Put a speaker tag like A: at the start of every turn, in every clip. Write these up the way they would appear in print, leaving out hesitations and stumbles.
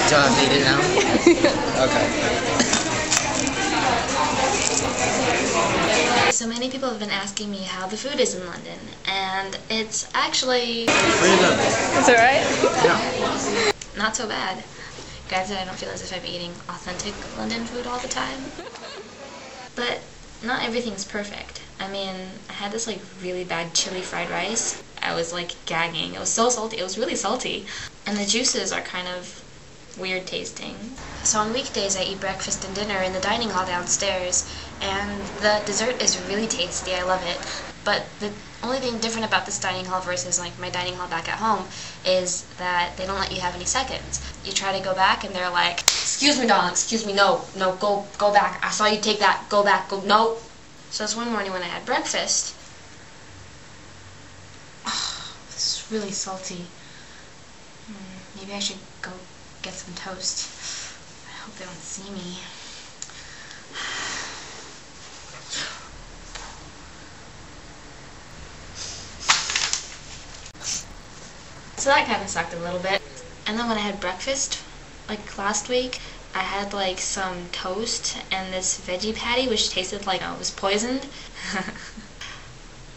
A: Do I need it now? Okay.
B: So many people have been asking me how the food is in London, and it's actually...
A: Pretty good.
B: Is it right?
A: Yeah.
B: Not so bad. Granted, I don't feel as if I'm eating authentic London food all the time. But not everything's perfect. I mean, I had this like really bad chili fried rice. I was like gagging. It was so salty. It was really salty. And the juices are kind of weird tasting. So on weekdays I eat breakfast and dinner in the dining hall downstairs, and the dessert is really tasty. I love it. But the only thing different about this dining hall versus like my dining hall back at home is that they don't let you have any seconds. You try to go back and they're like, "Excuse me, darling, excuse me, no, go back. I saw you take that, go back, go, no." So this one morning when I had breakfast, this is really salty. Maybe I should go get some toast. I hope they don't see me. So that kind of sucked a little bit. And then when I had breakfast, like last week, I had like some toast and this veggie patty which tasted like it was poisoned.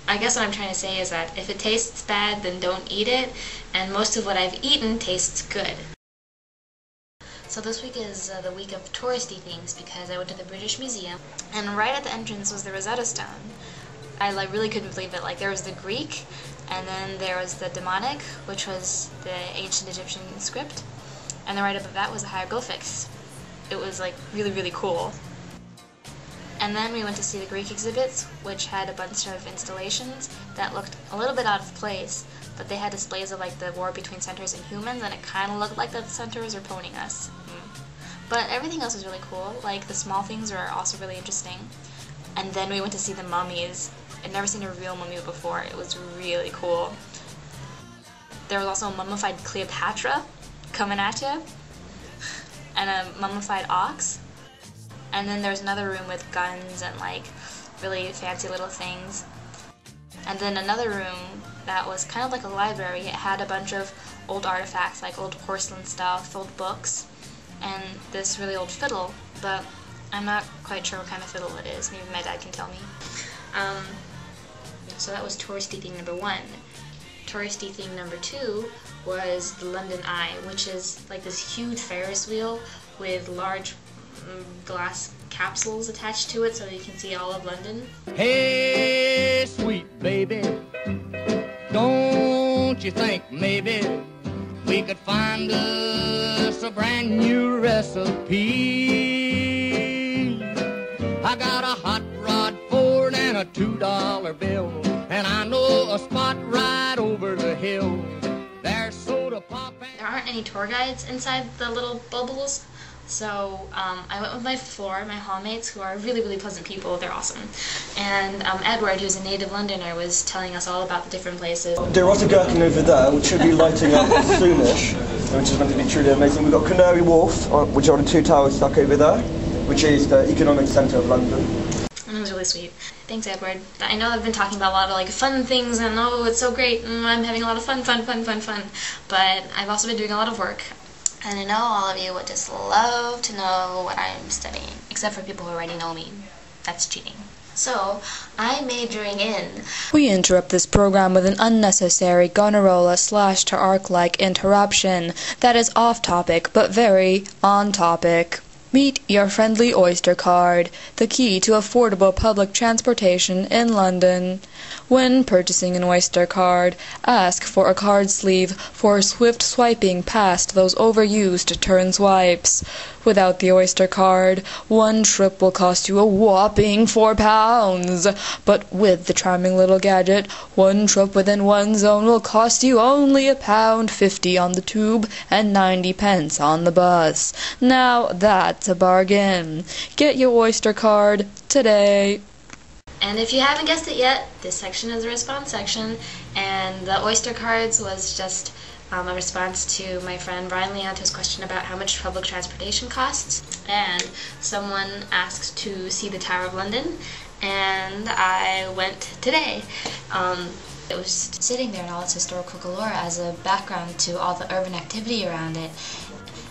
B: I guess what I'm trying to say is that if it tastes bad, then don't eat it, and most of what I've eaten tastes good. So this week is the week of touristy things because I went to the British Museum, and right at the entrance was the Rosetta Stone. I like really couldn't believe it. Like there was the Greek, and then there was the Demonic, which was the ancient Egyptian script, and then right above that was the hieroglyphics. It was like really, really cool. And then we went to see the Greek exhibits, which had a bunch of installations that looked a little bit out of place, but they had displays of like the war between centaurs and humans, and it kind of looked like the centaurs were pwning us. But everything else was really cool. Like the small things were also really interesting. And then we went to see the mummies. I'd never seen a real mummy before. It was really cool. There was also a mummified Cleopatra coming at you, and a mummified ox. And then there's another room with guns and like really fancy little things. And then another room that was kind of like a library. It had a bunch of old artifacts, like old porcelain stuff, old books, and this really old fiddle, but I'm not quite sure what kind of fiddle it is. Maybe my dad can tell me. So that was touristy thing number 1. Touristy thing number 2 was the London Eye, which is like this huge Ferris wheel with large glass capsules attached to it so you can see all of London.
C: Hey, sweet baby, don't you think maybe we could find us a brand new recipe? I got a hot rod Ford and a $2 bill, and I know a spot right over the hill. There's soda pop and...
B: There aren't any tour guides inside the little bubbles, so I went with my hallmates, who are really, really pleasant people. They're awesome. And Edward, who's a native Londoner, was telling us all about the different places.
D: Der Rotter Gherkin over there, which should be lighting up soonish, which is meant to be truly amazing. We've got Canary Wharf, which are the 2 towers stuck over there, which is the economic centre of London.
B: And it was really sweet. Thanks, Edward. I know I've been talking about a lot of like fun things, and oh, it's so great, and I'm having a lot of fun. But I've also been doing a lot of work. And I know all of you would just love to know what I'm studying, except for people who already know me. That's cheating. So, I'm majoring in...
E: We interrupt this program with an unnecessary Gonarola/to arc-like interruption that is off-topic but very on-topic. Meet your friendly Oyster card, the key to affordable public transportation in London. When purchasing an Oyster card, ask for a card sleeve for swift swiping past those overused turn swipes. Without the Oyster card, one trip will cost you a whopping £4. But with the charming little gadget, one trip within one zone will cost you only £1.50 on the tube and 90 pence on the bus. Now that's a bargain. Get your Oyster card today.
B: And if you haven't guessed it yet, this section is the response section, and the Oyster cards was just a response to my friend Brian Leonto's question about how much public transportation costs. And someone asked to see the Tower of London, and I went today. It was sitting there in all its historical galore as a background to all the urban activity around it.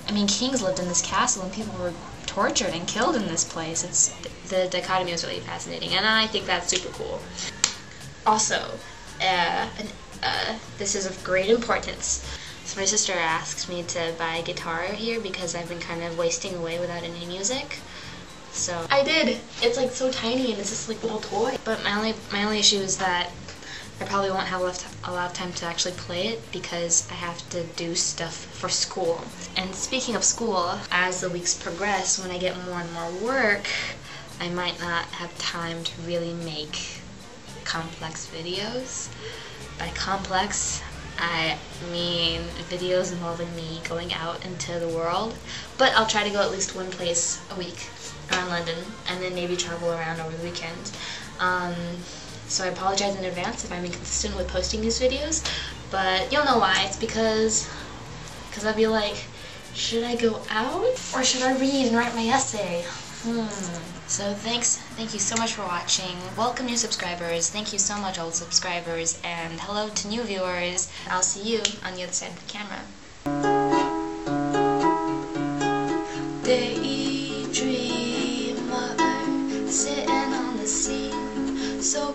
B: I mean, kings lived in this castle and people were tortured and killed in this place. The dichotomy was really fascinating, and I think that's super cool. Also, this is of great importance. So my sister asked me to buy a guitar here because I've been kind of wasting away without any music. So I did. It's like so tiny and it's just like a little toy. But my only issue is that I probably won't have a lot of time to actually play it because I have to do stuff for school. And speaking of school, as the weeks progress, when I get more and more work, I might not have time to really make complex videos. By complex, I mean videos involving me going out into the world. But I'll try to go at least one place a week around London and then maybe travel around over the weekend. So I apologize in advance if I'm inconsistent with posting these videos, but you'll know why. It's because I'll be like, should I go out or should I read and write my essay? So thank you so much for watching. Welcome new subscribers. Thank you so much, old subscribers, and hello to new viewers. I'll see you on the other side of the camera. Daydreamer, sitting on the scene, so